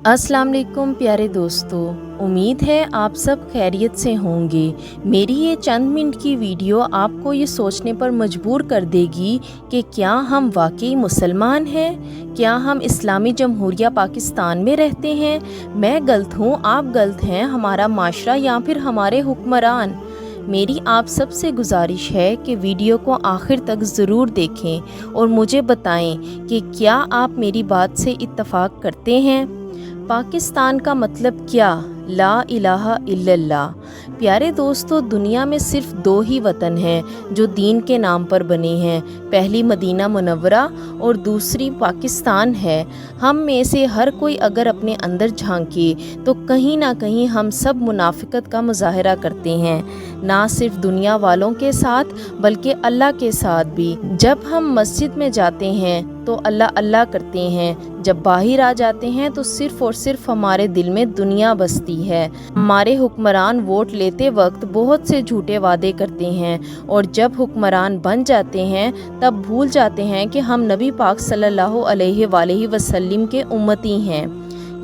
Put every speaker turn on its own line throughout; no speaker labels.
अस्सलाम वालेकुम प्यारे दोस्तों, उम्मीद है आप सब खैरियत से होंगे। मेरी ये चंद मिनट की वीडियो आपको ये सोचने पर मजबूर कर देगी कि क्या हम वाकई मुसलमान हैं, क्या हम इस्लामी जमहूरिया पाकिस्तान में रहते हैं। मैं गलत हूँ, आप गलत हैं, हमारा माशरा या फिर हमारे हुक्मरान। मेरी आप सबसे गुजारिश है कि वीडियो को आखिर तक ज़रूर देखें और मुझे बताएं कि क्या आप मेरी बात से इत्तफ़ाक़ करते हैं। पाकिस्तान का मतलब क्या? ला इलाहा इल्लल्लाह। प्यारे दोस्तों, दुनिया में सिर्फ दो ही वतन हैं जो दीन के नाम पर बने हैं। पहली मदीना मुनव्वरा और दूसरी पाकिस्तान है। हम में से हर कोई अगर अपने अंदर झांके तो कहीं ना कहीं हम सब मुनाफिकत का मुजाहरा करते हैं, ना सिर्फ दुनिया वालों के साथ बल्कि अल्लाह के साथ भी। जब हम मस्जिद में जाते हैं तो अल्लाह अल्लाह करते हैं, जब बाहर आ जाते हैं तो सिर्फ़ और सिर्फ हमारे दिल में दुनिया बसती है। हमारे हुक्मरान वोट लेते वक्त बहुत से झूठे वादे करते हैं और जब हुक्मरान बन जाते हैं तब भूल जाते हैं कि हम नबी पाक सल्लल्लाहु अलैहि वसल्लम के उम्मती हैं।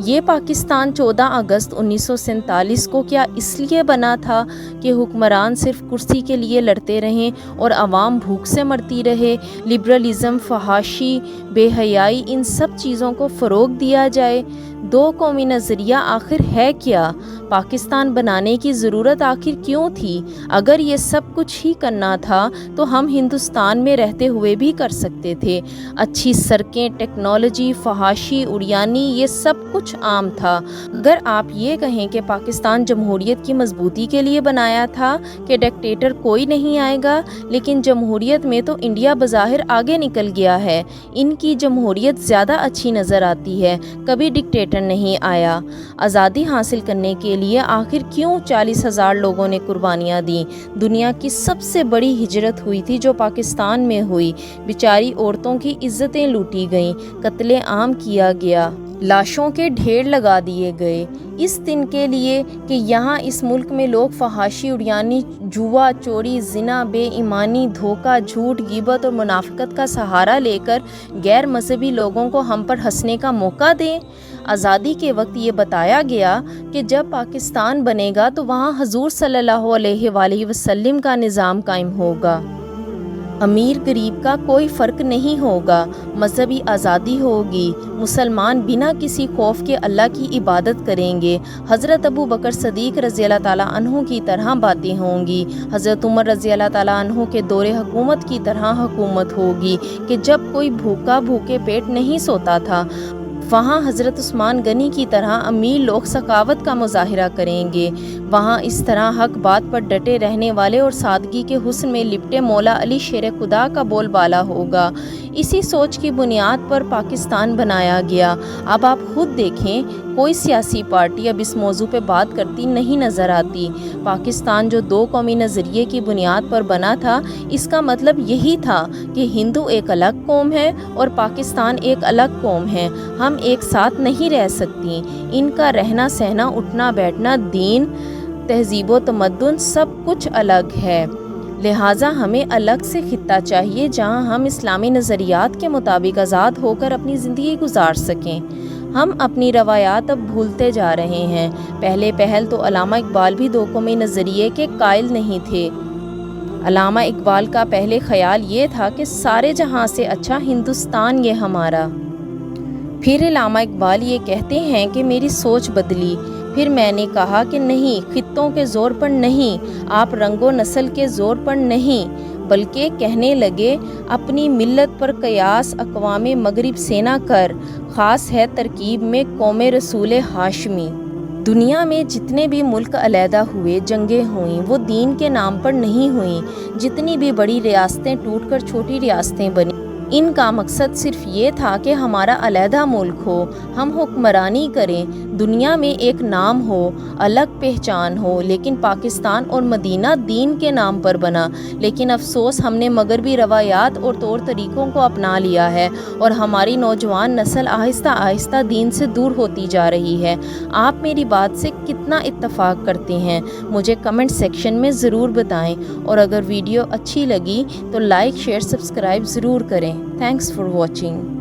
ये पाकिस्तान 14 अगस्त 1947 को क्या इसलिए बना था कि हुक्मरान सिर्फ कुर्सी के लिए लड़ते रहें और आवाम भूख से मरती रहे? लिबरलिज़म, फहाशी, बेहयाई, इन सब चीज़ों को फ़रोग़ दिया जाए? दो कौमी नज़रिया आखिर है क्या? पाकिस्तान बनाने की ज़रूरत आखिर क्यों थी? अगर ये सब कुछ ही करना था तो हम हिंदुस्तान में रहते हुए भी कर सकते थे। अच्छी सड़कें, टेक्नोलॉजी, फहाशी, उड़ियानी, ये सब कुछ आम था। अगर आप ये कहें कि पाकिस्तान जमहूरियत की मजबूती के लिए बनाया था कि डिक्टेटर कोई नहीं आएगा, लेकिन जमहूरियत में तो इंडिया बज़ाहिर आगे निकल गया है। इनकी जमहूरियत ज़्यादा अच्छी नज़र आती है, कभी डिक्टेटर नहीं आया। आज़ादी हासिल करने के लिए आखिर क्यों 40,000 लोगों ने कुर्बानियाँ दी? दुनिया की सबसे बड़ी हिजरत हुई थी जो पाकिस्तान में हुई। बेचारी औरतों की इज्जतें लूटी गईं, कत्ले आम किया गया, लाशों के ढेर लगा दिए गए इस दिन के लिए कि यहाँ इस मुल्क में लोग फहाशी, उड़ियानी, जुआ, चोरी, जिना, बेईमानी, धोखा, झूठ, गिबत और मुनाफिकत का सहारा लेकर गैर मजहबी लोगों को हम पर हंसने का मौका दें। आज़ादी के वक्त ये बताया गया कि जब पाकिस्तान बनेगा तो वहाँ हजूर सल्लल्लाहु अलैहि वसल्लम का निज़ाम कायम होगा, अमीर गरीब का कोई फ़र्क नहीं होगा, मजहबी आज़ादी होगी, मुसलमान बिना किसी खौफ के अल्लाह की इबादत करेंगे, हज़रत अबू बकर सदीक़ रज़ी अल्लाह ताला अन्हु की तरह बातें होंगी, हज़रत उमर रज़ी अल्लाह ताला अन्हु के दौरे हुकूमत की तरह हुकूमत होगी कि जब कोई भूखा भूखे पेट नहीं सोता था। वहाँ हज़रत उस्मान गनी की तरह अमीर लोग सखावत का मुजाहिरा करेंगे। वहाँ इस तरह हक बात पर डटे रहने वाले और सादगी के हुस्न में लिपटे मौला अली शेर खुदा का बोलबाला होगा। इसी सोच की बुनियाद पर पाकिस्तान बनाया गया। अब आप खुद देखें, कोई सियासी पार्टी अब इस मौजू पे बात करती नहीं नज़र आती। पाकिस्तान जो दो कौमी नज़रिए की बुनियाद पर बना था, इसका मतलब यही था कि हिंदू एक अलग कौम है और पाकिस्तान एक अलग कौम है। हम एक साथ नहीं रह सकती। इनका रहना सहना, उठना बैठना, दीन, तहजीब व तमद्दुन सब कुछ अलग है। लिहाजा हमें अलग से खित्ता चाहिए जहां हम इस्लामी नज़रियात के मुताबिक आज़ाद होकर अपनी ज़िंदगी गुजार सकें। हम अपनी रवायात अब भूलते जा रहे हैं। पहले पहल तो अल्लामा इकबाल भी दो कौमी नज़रिए के कायल नहीं थे। अल्लामा इकबाल का पहले ख्याल ये था कि सारे जहां से अच्छा हिंदुस्तान ये हमारा। फिर अल्लामा इकबाल ये कहते हैं कि मेरी सोच बदली। फिर मैंने कहा कि नहीं, खित्तों के ज़ोर पर नहीं, आप रंगो नस्ल के ज़ोर पर नहीं, बल्कि कहने लगे अपनी मिल्लत पर कयास अक़वामे मगरिब से ना कर, ख़ास है तरकीब में कौमे रसूल हाशमी। दुनिया में जितने भी मुल्क अलहदा हुए, जंगें हुई, वो दीन के नाम पर नहीं हुई। जितनी भी बड़ी रियासतें टूट कर छोटी रियासतें बनी, इनका मकसद सिर्फ ये था कि हमारा अलहदा मुल्क हो, हम हुक्मरानी करें, दुनिया में एक नाम हो, अलग पहचान हो। लेकिन पाकिस्तान और मदीना दीन के नाम पर बना। लेकिन अफसोस, हमने मगरबी रवायात और तौर तरीक़ों को अपना लिया है और हमारी नौजवान नस्ल आहिस्ता आहिस्ता दीन से दूर होती जा रही है। आप मेरी बात से कितना इत्तफ़ाक़ करते हैं, मुझे कमेंट सेक्शन में ज़रूर बताएं और अगर वीडियो अच्छी लगी तो लाइक, शेयर, सब्सक्राइब ज़रूर करें। Thanks for watching.